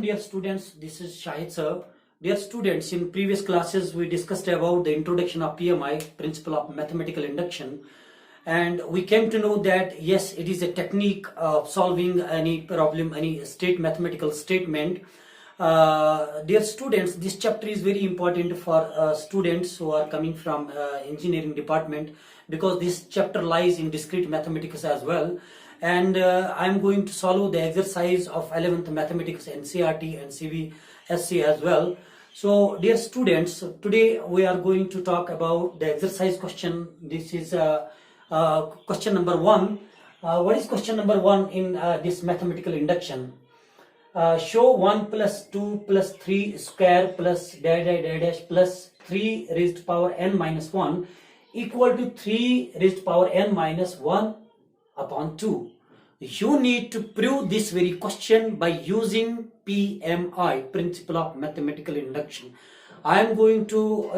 dear students. This is Shahid sir. Dear students, in previous classes we discussed about the introduction of PMI, principle of mathematical induction, and we came to know that yes, it is a technique of solving any problem, any mathematical statement. Dear students, this chapter is very important for students who are coming from engineering department, because this chapter lies in discrete mathematics as well. And I am going to solve the exercise of 11th mathematics NCERT and CBSE as well. So dear students, today we are going to talk about the exercise question. This is question number 1. What is question number 1 in this mathematical induction? Show 1 plus 2 plus 3 square plus dash dash dash dash plus 3 raised to power n minus 1 equal to 3 raised to power n minus 1 upon 2. You need to prove this very question by using PMI, principle of mathematical induction. I am going to,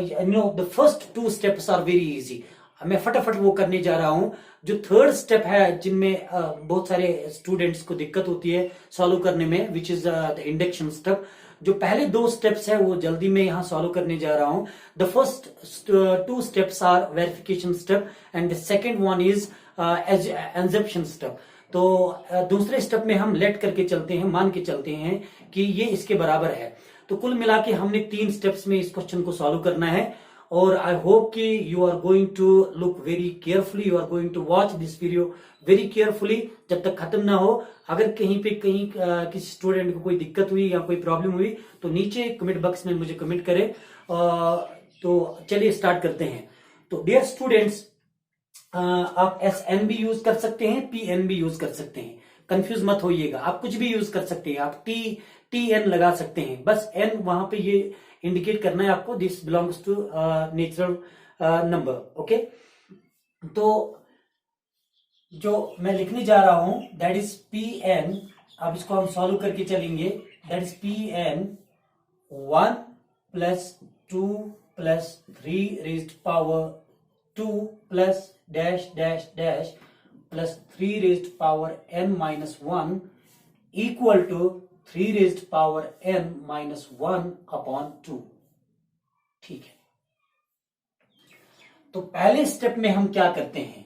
the first two steps are very easy. मैं फटाफट वो करने जा रहा हूं. जो third step है, जिनमें बहुत सारे स्टूडेंट्स को दिक्कत होती है सॉल्व करने में, which is the induction step. जो पहले दो स्टेप्स है वो जल्दी में यहाँ सॉल्व करने जा रहा हूं. The first two steps are verification step and the second one is exemption step. तो दूसरे स्टेप में हम लेट करके चलते हैं, मान के चलते हैं कि ये इसके बराबर है. तो कुल मिला के हमने 3 स्टेप्स में इस क्वेश्चन को सॉल्व करना है. और आई होप कि you are going to look very carefully, you are going to watch this video very carefully जब तक खत्म ना हो. अगर कहीं किसी स्टूडेंट को कोई दिक्कत हुई या कोई प्रॉब्लम हुई तो नीचे कमेंट बॉक्स में मुझे कमेंट करें. तो चलिए स्टार्ट करते हैं. तो डियर स्टूडेंट्स, आप SN भी यूज कर सकते हैं, PN भी यूज कर सकते हैं. कंफ्यूज मत होइएगा, आप कुछ भी यूज कर सकते हैं. आप TN लगा सकते हैं. बस N वहां पे ये इंडिकेट करना है आपको, this belongs to natural number. Okay, तो जो मैं लिखने जा रहा हूं दैट इज PN. अब इसको हम सॉल्व करके चलेंगे. That is PN 1 plus 2 plus 3 raised power 2 plus dash dash dash plus 3 raised power n minus 1 equal to 3 raised power n minus 1 upon 2. ठीक है, तो पहले स्टेप में हम क्या करते हैं,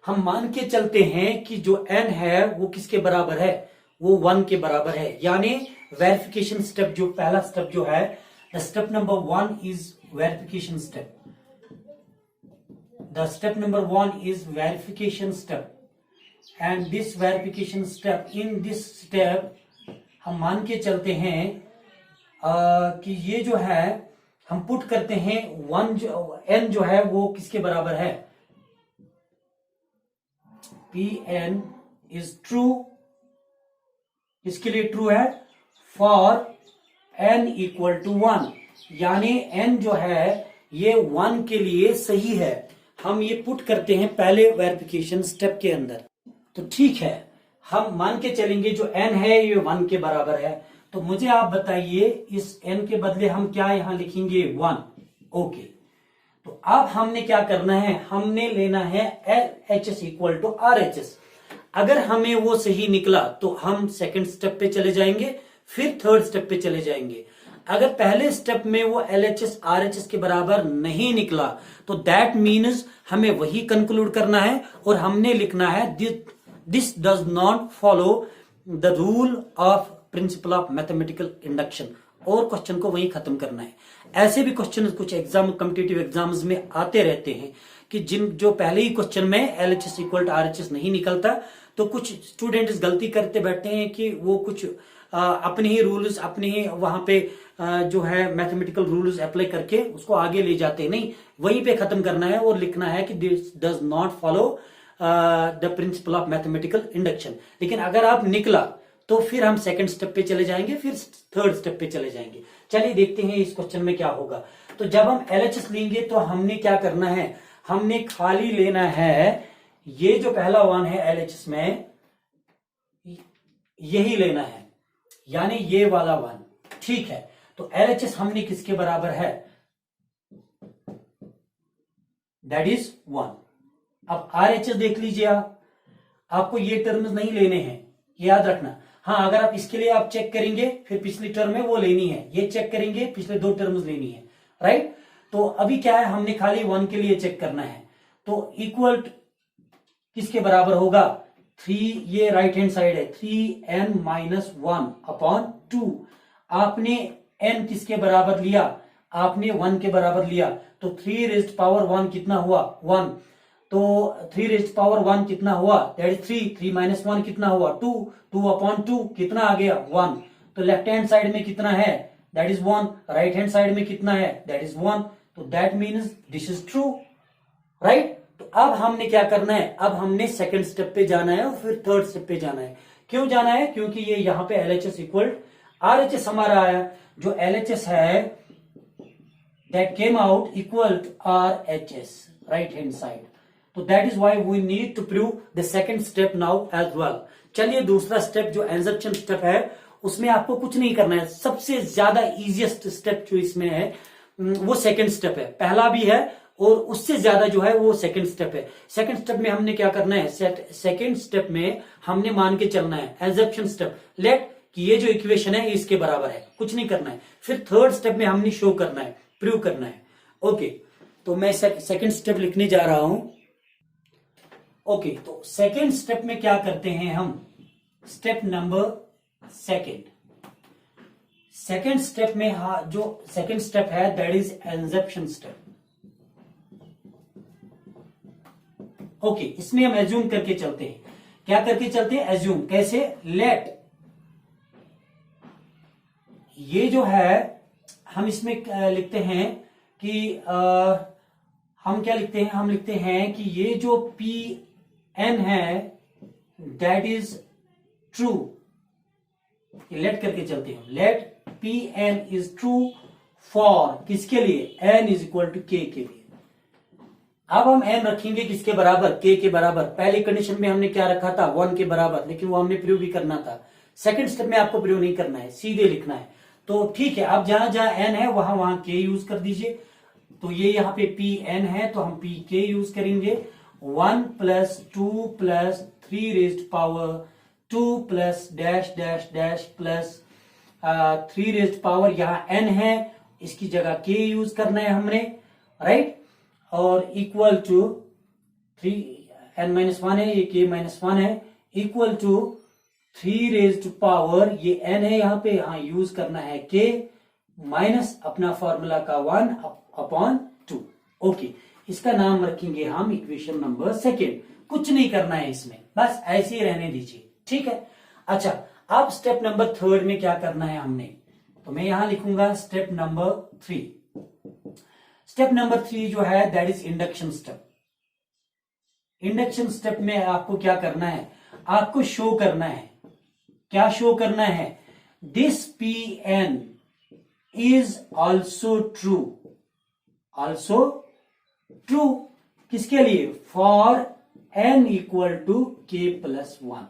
हम मान के चलते हैं कि जो n है वो किसके बराबर है, वो 1 के बराबर है. यानी वेरिफिकेशन स्टेप, जो पहला स्टेप जो है, the step number 1 is verification step. The step number 1 is verification step, and this verification step, in this step हम मान के चलते हैं कि ये जो है हम पुट करते हैं 1 n जो है वो किसके बराबर है, PN is true. इसके लिए ट्रू है फॉर n इक्वल टू 1. यानी n जो है ये 1 के लिए सही है. हम ये पुट करते हैं पहले वेरिफिकेशन स्टेप के अंदर. तो ठीक है, हम मान के चलेंगे जो n है ये 1 के बराबर है. तो मुझे आप बताइए इस n के बदले हम क्या यहां लिखेंगे, 1. ओके, तो अब हमने क्या करना है, हमने लेना है LHS इक्वल टू RHS. अगर हमें वो सही निकला तो हम सेकंड स्टेप पे चले जाएंगे, फिर थर्ड स्टेप पे चले जाएंगे. अगर पहले स्टेप में वो LHS RHS के बराबर नहीं निकला तो दैट मीन्स हमें वही कंक्लूड करना है और हमने लिखना है this does not follow the rule of principal of mathematical induction, और क्वेश्चन को वही खत्म करना है. ऐसे भी क्वेश्चन कुछ एग्जाम, कॉम्पिटिटिव एग्जाम्स में आते रहते हैं कि जो पहले ही क्वेश्चन में LHS इक्वल टू RHS नहीं निकलता, तो कुछ स्टूडेंट्स गलती करते बैठते हैं कि वो कुछ अपने ही रूल्स, अपने ही वहां पे जो है मैथमेटिकल रूल्स अप्लाई करके उसको आगे ले जाते हैं. नहीं, वहीं पे खत्म करना है और लिखना है कि this does not follow the principle of mathematical induction. लेकिन अगर आप निकला तो फिर हम सेकंड स्टेप पे चले जाएंगे, फिर थर्ड स्टेप पे चले जाएंगे. चलिए देखते हैं इस क्वेश्चन में क्या होगा. तो जब हम LHS लेंगे तो हमने क्या करना है, हमने खाली लेना है ये जो पहला 1 है LHS में, यही लेना है, यानी ये वाला 1. ठीक है, तो LHS हमने किसके बराबर है, दैट इज 1. अब RHS देख लीजिए, आपको ये टर्म्स नहीं लेने हैं, याद रखना. हाँ, अगर आप इसके लिए आप चेक करेंगे, फिर पिछली टर्म में वो लेनी है, ये चेक करेंगे, पिछले 2 टर्म्स लेनी है, राइट। तो अभी क्या है, हमने खाली 1 के लिए चेक करना है। तो इक्वल किसके बराबर होगा, 3, ये राइट हैंड साइड है, 3n माइनस 1 अपॉन 2। आपने n किसके बराबर लिया, आपने 1 के बराबर लिया, तो 3 रेज्ड पावर 1 कितना हुआ, 1। तो 3 रेज्ड पावर 1 कितना हुआ, दैट इज 3, 3 माइनस 1 कितना हुआ, 2, 2 अपॉन 2 कितना आ गया, 1। तो लेफ्ट हैंड साइड में कितना है, that is 1, right hand side में कितना है, दैट इज 1। तो that means this is true, right. तो अब हमने क्या करना है, अब हमने सेकंड स्टेप पे जाना है और फिर थर्ड स्टेप पे जाना है। क्यों जाना है, क्योंकि ये यहाँ पे LHS इक्वल RHS हमारा आया, जो LHS है that came out equal to RHS, right hand side. So that is why we need to prove the second step now as well. चलिए दूसरा स्टेप जो एंजप्शन स्टेप है उसमें आपको कुछ नहीं करना है, सबसे ज्यादा इजीएस्ट स्टेप जो इसमें है वो सेकंड स्टेप है। पहला भी है और उससे ज्यादा जो है वो सेकंड स्टेप है। सेकंड स्टेप में हमने क्या करना है, सेकंड स्टेप में हमने मान के चलना है एंजप्शन स्टेप, लेट कि ये जो इक्वेशन है इसके बराबर है, कुछ नहीं करना है। फिर थर्ड स्टेप में हमने शो करना है, प्रूव करना है। ओके, तो मैं सेकंड स्टेप लिखने जा रहा हूं। ओके, तो सेकंड स्टेप में क्या करते हैं हम, स्टेप नंबर सेकंड स्टेप में जो सेकंड स्टेप है दैट इज एंजप्शन स्टेप। ओके, इसमें हम एज्यूम करके चलते हैं, क्या करके चलते हैं, एज्यूम कैसे, लेट ये जो है हम इसमें लिखते हैं कि हम क्या लिखते हैं, हम लिखते हैं कि ये जो Pn है दैट इज ट्रू। लेट करके चलते हैं, let Pn is true for किसके लिए, n is equal to k के लिए। अब हम n रखेंगे किसके बराबर, k के बराबर। पहली कंडीशन में हमने क्या रखा था, 1 के बराबर, लेकिन वो हमने प्रूव भी करना था। सेकंड स्टेप में आपको प्रूव नहीं करना है, सीधे लिखना है। तो ठीक है, अब जहां जहां n है वहां वहां k यूज कर दीजिए। तो ये यहाँ पे Pn है तो हम Pk यूज करेंगे। 1 plus 2 plus 3 raised power 2 plus dash dash dash plus 3 raised power, यहाँ n है, इसकी जगह k यूज करना है हमने, राइट। और इक्वल टू 3n माइनस 1 है, ये k माइनस 1 है, इक्वल टू 3 रेज्ड पावर, ये n है यहाँ पे, यहाँ यूज करना है k माइनस अपना फॉर्मूला का 1 अपॉन 2। ओके, इसका नाम रखेंगे हम इक्वेशन नंबर सेकेंड। कुछ नहीं करना है इसमें, बस ऐसे ही रहने दीजिए, ठीक है। अच्छा, अब स्टेप नंबर थर्ड में क्या करना है हमने, तो मैं यहां लिखूंगा स्टेप नंबर 3। स्टेप नंबर 3 जो है that is induction step. Induction step में आपको क्या करना है, आपको शो करना है, क्या शो करना है, this Pn is also true, also true किसके लिए, for n equal to k plus 1।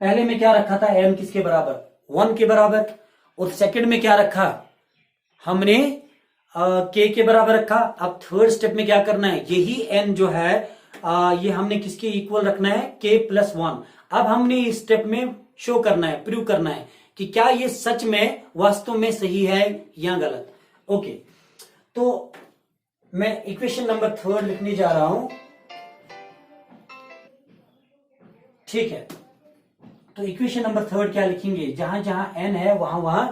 पहले में क्या रखा था, n किसके बराबर, 1 के बराबर, और सेकंड में क्या रखा हमने, k के बराबर रखा। अब थर्ड स्टेप में क्या करना है, यही n जो है ये हमने किसके इक्वल रखना है, k प्लस 1। अब हमने इस स्टेप में शो करना है, प्रूव करना है कि क्या ये सच में वास्तव में सही है या गलत। ओके, तो मैं इक्वेशन नंबर थर्ड लिखने जा रहा हूं, ठीक है। तो इक्वेशन नंबर थर्ड क्या लिखेंगे, जहां जहां n है वहां वहां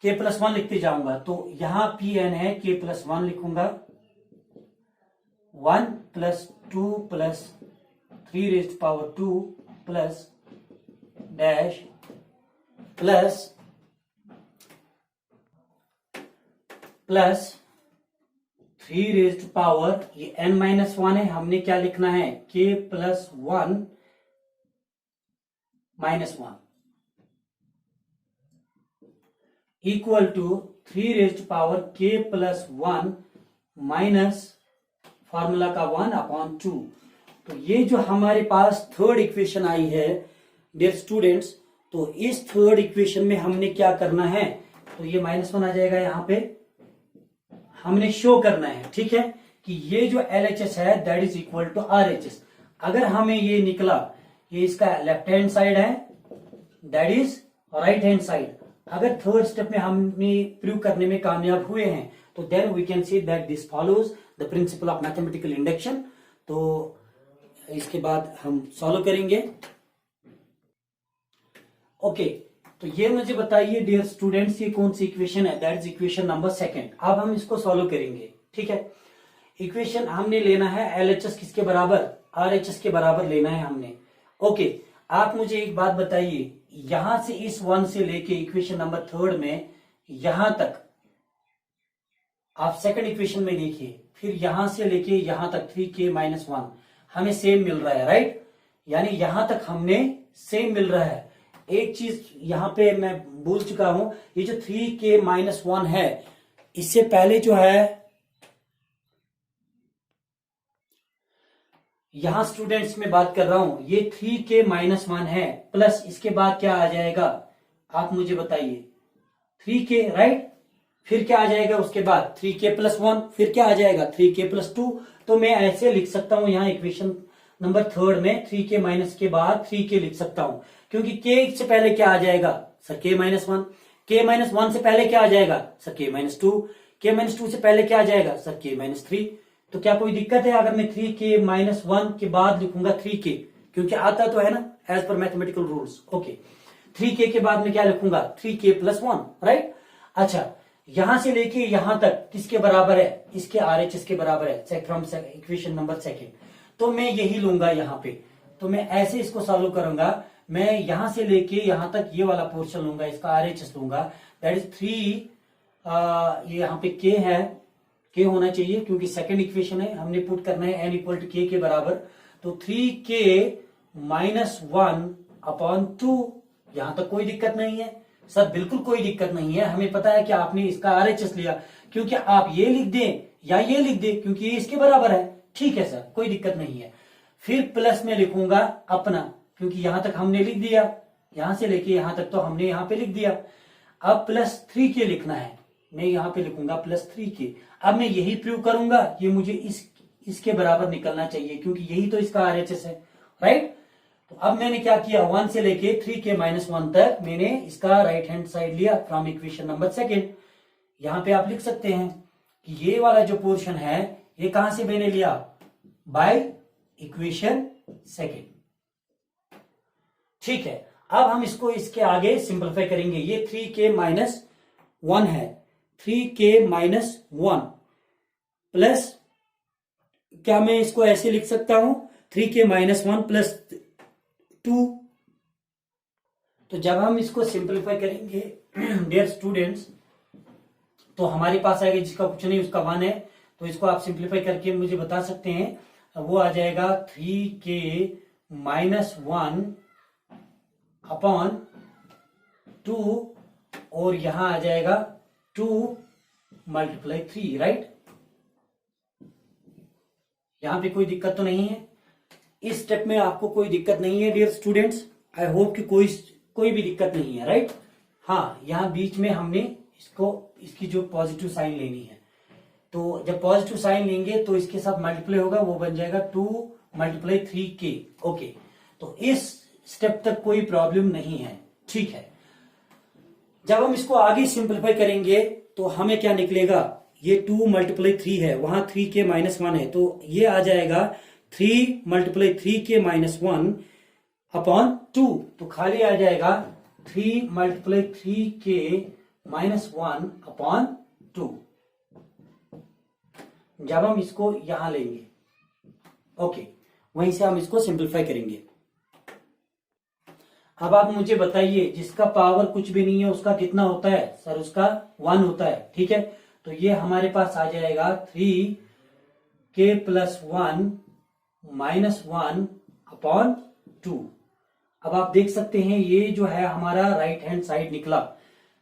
k प्लस 1 लिखते जाऊंगा। तो यहां Pn है, k प्लस 1 लिखूंगा, 1 plus 2 plus 3 raised power 2 plus dash plus 3 raised power, ये n माइनस 1 है, हमने क्या लिखना है, k plus 1 minus 1 equal to 3 raised power k plus 1 minus formula का 1 अपॉन 2। तो ये जो हमारे पास थर्ड इक्वेशन आई है डियर स्टूडेंट्स, तो इस थर्ड इक्वेशन में हमने क्या करना है, तो ये -1 आ जाएगा, यहां पे हमने शो करना है, ठीक है, कि ये जो LHS है that is equal to RHS। अगर हमें ये निकला ये इसका लेफ्ट हैंड साइड है, that is right hand side. अगर थर्ड स्टेप में हमने प्रूव करने में कामयाब हुए हैं तो then we can see that this follows the principle of mathematical induction. तो इसके बाद हम सॉल्व करेंगे। ओके, तो ये मुझे बताइए डियर स्टूडेंट्स, ये कौन सी इक्वेशन है? That is equation number second. अब हम इसको सॉल्व करेंगे, ठीक है। इक्वेशन हमने लेना है LHS किसके बराबर? RHS के बराबर लेना है हमने। ओके, आप मुझे एक बात बताइए, यहां से इस 1 से लेके इक्वेशन नंबर थर्ड में यहां तक आप सेकंड इक्वेशन में देखिए, फिर यहां से लेके यहां तक 3k-1 हमें सेम मिल रहा है, राइट? यानी यहां तक हमने सेम मिल रहा है। एक चीज यहां पे मैं भूल चुका हूं, ये जो 3k-1 है, इससे पहले जो है यहां स्टूडेंट्स में बात कर रहा हूं, ये 3k-1 है, प्लस इसके बाद क्या आ जाएगा आप मुझे बताइए? 3k, right? फिर क्या आ जाएगा उसके बाद? 3k+1, फिर क्या आ जाएगा? 3k+2। तो मैं ऐसे लिख सकता हूं यहां इक्वेशन नंबर थर्ड में 3k- के बाद 3k लिख सकता हूं, क्योंकि k से पहले क्या आ जाएगा सर? k-1। k-1 से पहले क्या आ जाएगा सर? k-2। k-2 से पहले क्या आ जाएगा सर? k-3। तो क्या कोई दिक्कत है अगर मैं 3k-1 के बाद लिखूंगा 3k? क्योंकि आता तो है ना as per mathematical rules. Okay, 3k के बाद में क्या लिखूंगा? 3k+1, right? अच्छा, यहां से लेके यहां तक किसके बराबर है? इसके RHS के बराबर है, फ्रॉम इक्वेशन नंबर सेकंड। तो मैं यही लूंगा यहाँ पे। तो मैं ऐसे इसको सॉल्व करूंगा, मैं यहां से लेके यहां तक ये वाला पोर्शन लूंगा, इसका RHS लूंगा, दैट इज 3। ये यहाँ पे k है, k होना चाहिए क्योंकि सेकंड इक्वेशन है, हमने पुट करना है n = k के बराबर। तो 3k-1/2, यहां तक कोई दिक्कत नहीं है सर, बिल्कुल कोई दिक्कत नहीं है। हमें पता है कि आपने इसका RHS लिया, क्योंकि आप ये लिख दें या ये लिख दें क्योंकि ये इसके बराबर है, ठीक है सर, कोई दिक्कत नहीं है। फिर प्लस में लिखूंगा अपना, क्योंकि यहां तक हमने लिख दिया, यहां से लेके यहां तक तो हमने यहां पे लिख दिया। अब +3k लिखना है, मैं यहां पे लिखूंगा +3k। अब मैं यही प्रूव करूंगा, ये मुझे इसके बराबर निकलना चाहिए क्योंकि यही तो इसका RHS है, राइट? तो अब मैंने क्या किया, 1 से लेके 3k-1 तक मैंने इसका राइट हैंड साइड लिया फ्रॉम इक्वेशन नंबर सेकंड। यहां पे आप लिख सकते हैं कि ये वाला जो पोर्शन है ये कहां से मैंने लिया? बाय इक्वेशन सेकंड, ठीक है। अब हम इसको इसके आगे सिंपलीफाई करेंगे। ये 3k-1 है, 3k-1 प्लस, क्या मैं इसको ऐसे लिख सकता हूं? 3k-1 + 2। तो जब हम इसको सिंपलीफाई करेंगे डियर स्टूडेंट्स, तो हमारे पास आएगा जिसका कुछ नहीं उसका 1 है, तो इसको आप सिंपलीफाई करके मुझे बता सकते हैं, वो आ जाएगा 3k-1/2 और यहां आ जाएगा 2 × 3, राइट? यहां पे कोई दिक्कत तो नहीं है, इस स्टेप में आपको कोई दिक्कत नहीं है डियर स्टूडेंट्स। आई होप कि कोई भी दिक्कत नहीं है, राइट? हाँ, यहां बीच में हमने इसकी जो पॉजिटिव साइन लेनी है, तो जब पॉजिटिव साइन लेंगे तो इसके साथ मल्टीप्लाई होगा, वो बन जाएगा 2 × 3k। ओके, तो इस स्टेप तक कोई प्रॉब्लम नहीं है, ठीक है। जब हम इसको आगे सिंपलीफाई करेंगे तो हमें क्या निकलेगा? ये 2 × 3 है, वहां 3k-1 है, तो ये आ जाएगा 3 × 3k-1/2। तो खाली आ जाएगा 3 × 3k-1/2 जब हम इसको यहां लेंगे। ओके, वहीं से हम इसको सिंपलीफाई करेंगे। अब आप मुझे बताइए, जिसका पावर कुछ भी नहीं है उसका कितना होता है सर? उसका 1 होता है, ठीक है। तो ये हमारे पास आ जाएगा 3k+1-1/2। अब आप देख सकते हैं ये जो है हमारा राइट हैंड साइड निकला,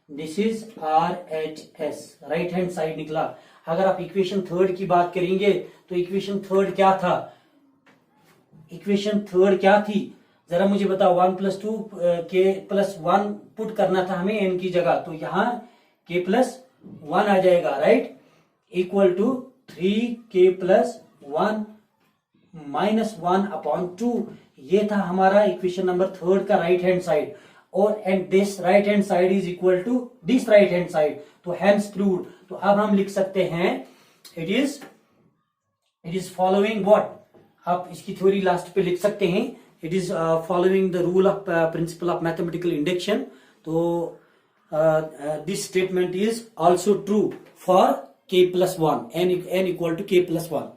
this is RHS, right hand side निकला। अगर आप इक्वेशन थर्ड की बात करेंगे तो इक्वेशन थर्ड क्या था? इक्वेशन थर्ड क्या थी जरा मुझे बताओ? 1 + 2 k+1 पुट करना था हमें n की जगह, तो यहां k+1 आ जाएगा, राइट? Equal to 3k+1 - 1/2। ये था हमारा इक्वेशन नंबर 3 का राइट हैंड साइड, और and this right hand side is equal to this right hand side, तो हैंस प्रूव्ड। तो अब हम लिख सकते हैं इट इज फॉलोइंग व्हाट, आप इसकी थ्योरी लास्ट पे लिख सकते हैं, it is following the rule of principal of mathematical induction. तो this statement is also true for k plus 1, n equal to k plus 1.